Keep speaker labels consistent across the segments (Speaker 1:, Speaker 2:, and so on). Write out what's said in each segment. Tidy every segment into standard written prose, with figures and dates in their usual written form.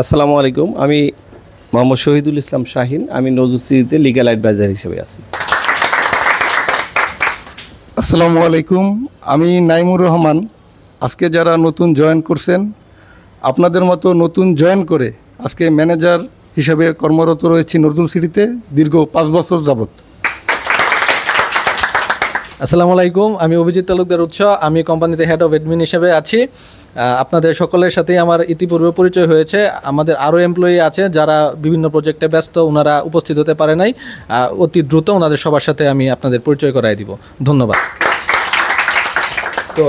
Speaker 1: আসসালামু আলাইকুম। আমি মোহাম্মদ শহীদুল ইসলাম শাহিন। আমি নজরুলসিটিতে লিগ্যাল অ্যাডভাইজার হিসেবে আছি।
Speaker 2: আসসালামু আলাইকুম। আমি নাইমুর রহমান। আজকে যারা নতুন জয়েন করছেন, আপনাদের মতো নতুন জয়েন করে আজকে ম্যানেজার হিসেবে কর্মরত রয়েছি নজরুলসিটিতে দীর্ঘ 5 বছর যাবত।
Speaker 3: আসসালামু আলাইকুম। আমি অভিজিৎ তালুকদার উৎস। আমি কোম্পানিতে হেড অফ অ্যাডমিন হিসেবে আছি। আপনাদের সকলের সাথেই আমার ইতিপূর্বে পরিচয় হয়েছে। আমাদের আরও এমপ্লয়ি আছে যারা বিভিন্ন প্রজেক্টে ব্যস্ত, ওনারা উপস্থিত হতে পারে নাই। অতি দ্রুত ওনাদের সবার সাথে আমি আপনাদের পরিচয় করাই দিব। ধন্যবাদ। তো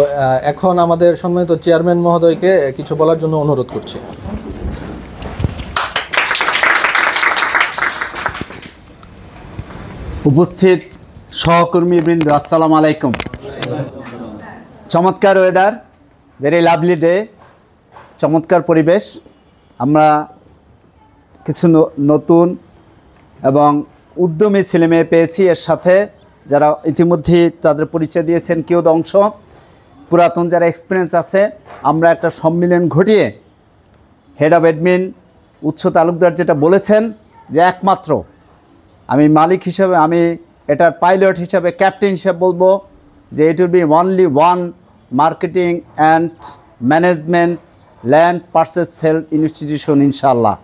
Speaker 3: এখন আমাদের সম্মানিত চেয়ারম্যান মহোদয়কে কিছু বলার জন্য অনুরোধ করছি।
Speaker 4: উপস্থিত সহকর্মীবৃন্দ, আসসালামু আলাইকুম। চমৎকার ওয়েদার, ভেরি লাভলি ডে, চমৎকার পরিবেশ। আমরা কিছু নতুন এবং উদ্যমী ছেলেমেয়ে পেয়েছি। এর সাথে যারা ইতিমধ্যেই তাদের পরিচয় দিয়েছেন কেউ অংশ, পুরাতন যারা এক্সপিরিয়েন্স আছে, আমরা একটা সম্মিলন ঘটিয়ে হেড অফ অ্যাডমিন উৎস তালুকদার যেটা বলেছেন যে একমাত্র আমি মালিক হিসেবে, আমি এটার পাইলট হিসাবে, ক্যাপ্টেন হিসেবে বলবো যে it will be only one marketing and management land purchase sale institution, ইনশাআল্লাহ।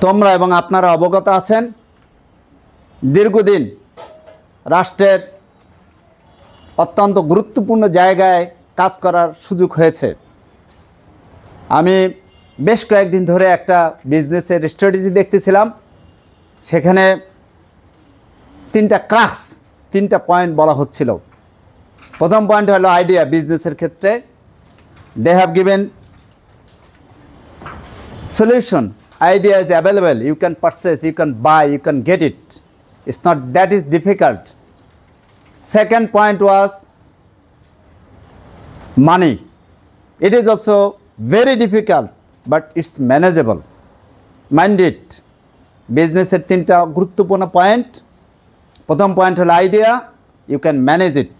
Speaker 4: তোমরা এবং আপনারা অবগত আছেন, দীর্ঘদিন রাষ্ট্রের অত্যন্ত গুরুত্বপূর্ণ জায়গায় কাজ করার সুযোগ হয়েছে। আমি বেশ কয়েকদিন ধরে একটা বিজনেসের স্ট্র্যাটেজি দেখতেছিলাম। সেখানে 3টা পয়েন্ট বলা হচ্ছিল। প্রথম পয়েন্ট হলো আইডিয়া। বিজনেসের ক্ষেত্রে they have given solution. Idea is available, you can purchase, you can buy, you can get it. It's not that is difficult. Second point was money. It is also very difficult, but it's manageable. Mind it. Business এর 3টা গুরুত্বপূর্ণ point. প্রথম point হলো idea, you can manage it.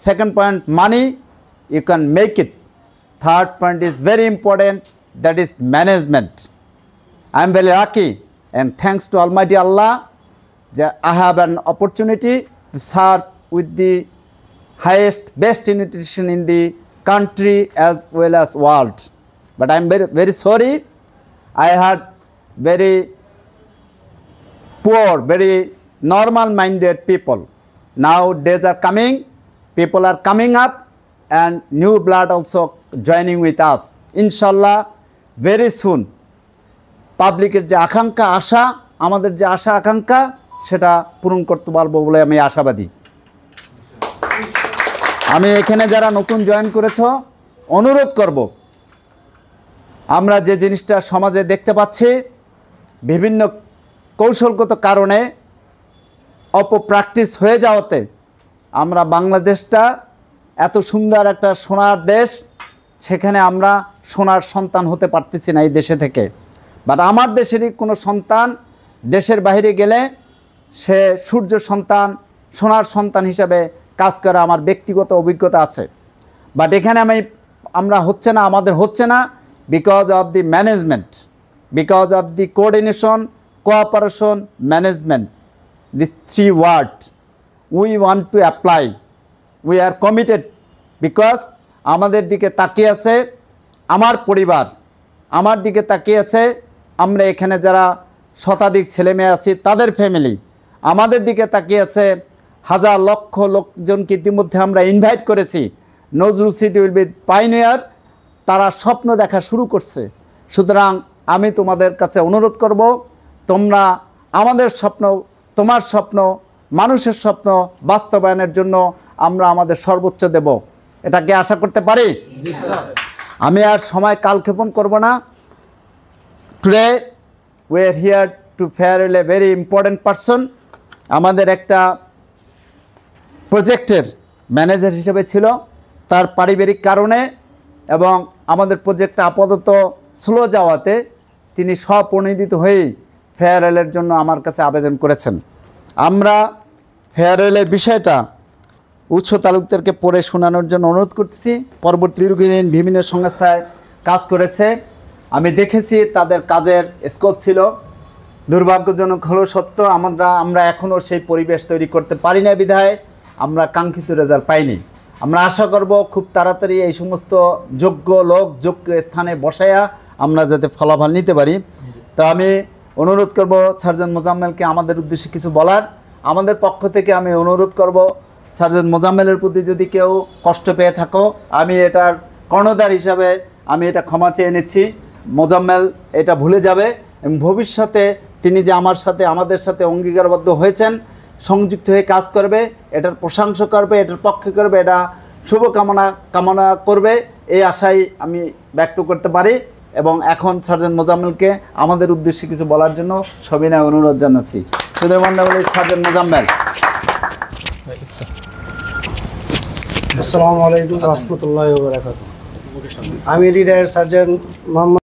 Speaker 4: Second point, money, you can make it. Third point is very important, that is management. I am very lucky and thanks to Almighty Allah that I have an opportunity to serve with the highest, best institution in the country as well as world. But I am very, very sorry, I had very poor, very normal-minded people. Now days are coming, people are coming up and new blood also joining with us. Inshallah, very soon পাবলিকের যে আকাঙ্ক্ষা, আশা, আমাদের যে আশা আকাঙ্ক্ষা, সেটা পূরণ করতে পারবো বলে আমি আশাবাদী। আমি এখানে যারা নতুন জয়েন করেছ, অনুরোধ করব, আমরা যে জিনিসটা সমাজে দেখতে পাচ্ছি, বিভিন্ন কৌশলগত কারণে অপপ্র্যাকটিস হয়ে যাওয়াতে আমরা বাংলাদেশটা এত সুন্দর একটা সোনার দেশ, সেখানে আমরা সোনার সন্তান হতে পারতেছি না এই দেশে থেকে। বাট আমার দেশেরই কোনো সন্তান দেশের বাইরে গেলে সে সূর্য সন্তান, সোনার সন্তান হিসাবে কাজ করে, আমার ব্যক্তিগত অভিজ্ঞতা আছে। বাট এখানে আমরা হচ্ছে না, আমাদের হচ্ছে না, because of the management, because of the coordination, cooperation, management, this 3 word we want to apply. We are committed, because আমাদের দিকে তাকিয়ে আছে আমার পরিবার, আমার দিকে তাকিয়ে আছে আমরা এখানে যারা শতাধিক ছেলেমেয়ে আছি তাদের ফ্যামিলি, আমাদের দিকে তাকিয়ে আছে হাজার লক্ষ লোকজনকে ইতিমধ্যে আমরা ইনভাইট করেছি। নজরুলসিটি উইল বি পাইনিয়ার, তারা স্বপ্ন দেখা শুরু করছে। সুতরাং আমি তোমাদের কাছে অনুরোধ করব, তোমরা আমাদের স্বপ্ন, তোমার স্বপ্ন, মানুষের স্বপ্ন বাস্তবায়নের জন্য আমরা আমাদের সর্বোচ্চ দেব। এটাকে আশা করতে পারি? আমি আর সময় কালক্ষেপণ করব না। Today we are here two farewell a very important person. আমাদের একটা প্রজেক্টের ম্যানেজার হিসেবে ছিল, তার পারিবারিক কারণে এবং আমাদের প্রজেক্টটা আপাতত স্লো যাওয়াতে তিনি স্বপ্রণোদিত হয়েই ফেয়ারওয়েলের জন্য আমার কাছে আবেদন করেছেন। আমরা ফেয়ারওয়েলের বিষয়টা উৎস তালুকদারকে পড়ে শোনানোর জন্য অনুরোধ করতেছি। পরবর্তী দীর্ঘদিন বিভিন্ন সংস্থায় কাজ করেছে, আমি দেখেছি তাদের কাজের স্কোপ ছিল। দুর্ভাগ্যজনক হলো সত্য, আমরা এখনও সেই পরিবেশ তৈরি করতে পারি না বিধায় আমরা কাঙ্ক্ষিত রেজাল্ট পাইনি। আমরা আশা করব খুব তাড়াতাড়ি এই সমস্ত যোগ্য লোক যোগ্য স্থানে বসায়া আমরা যাতে ফলাফল নিতে পারি। তো আমি অনুরোধ করব সার্জেন্ট মোজাম্মেলকে আমাদের উদ্দেশ্যে কিছু বলার। আমাদের পক্ষ থেকে আমি অনুরোধ করব সার্জেন্ট মোজাম্মেলের প্রতি যদি কেউ কষ্ট পেয়ে থাকো, আমি এটার কর্ণধার হিসাবে আমি এটা ক্ষমা চেয়ে নিচ্ছি। মোজাম্মেল এটা ভুলে যাবে এবং ভবিষ্যতে তিনি যে আমাদের সাথে অঙ্গীকারবদ্ধ হয়েছেন, সংযুক্ত হয়ে কাজ করবে, এটার প্রশংসা করবে, এটার পক্ষে করবে, এটা কামনা করবে, এই আশাই আমি ব্যক্ত করতে পারি। এবং এখন সার্জেন্ট মোজাম্মেলকে আমাদের উদ্দেশ্যে কিছু বলার জন্য সবিনয় অনুরোধ জানাচ্ছি। সুধীরমন্ডলী সার্জেন্ট মোজাম্মেল।
Speaker 5: আসসালামু আলাইকুম রহমতুল্লাহ ওয়া বারাকাতুহু। আমি রিটায়ার্ড সার্জেন্ট মোহাম্মদ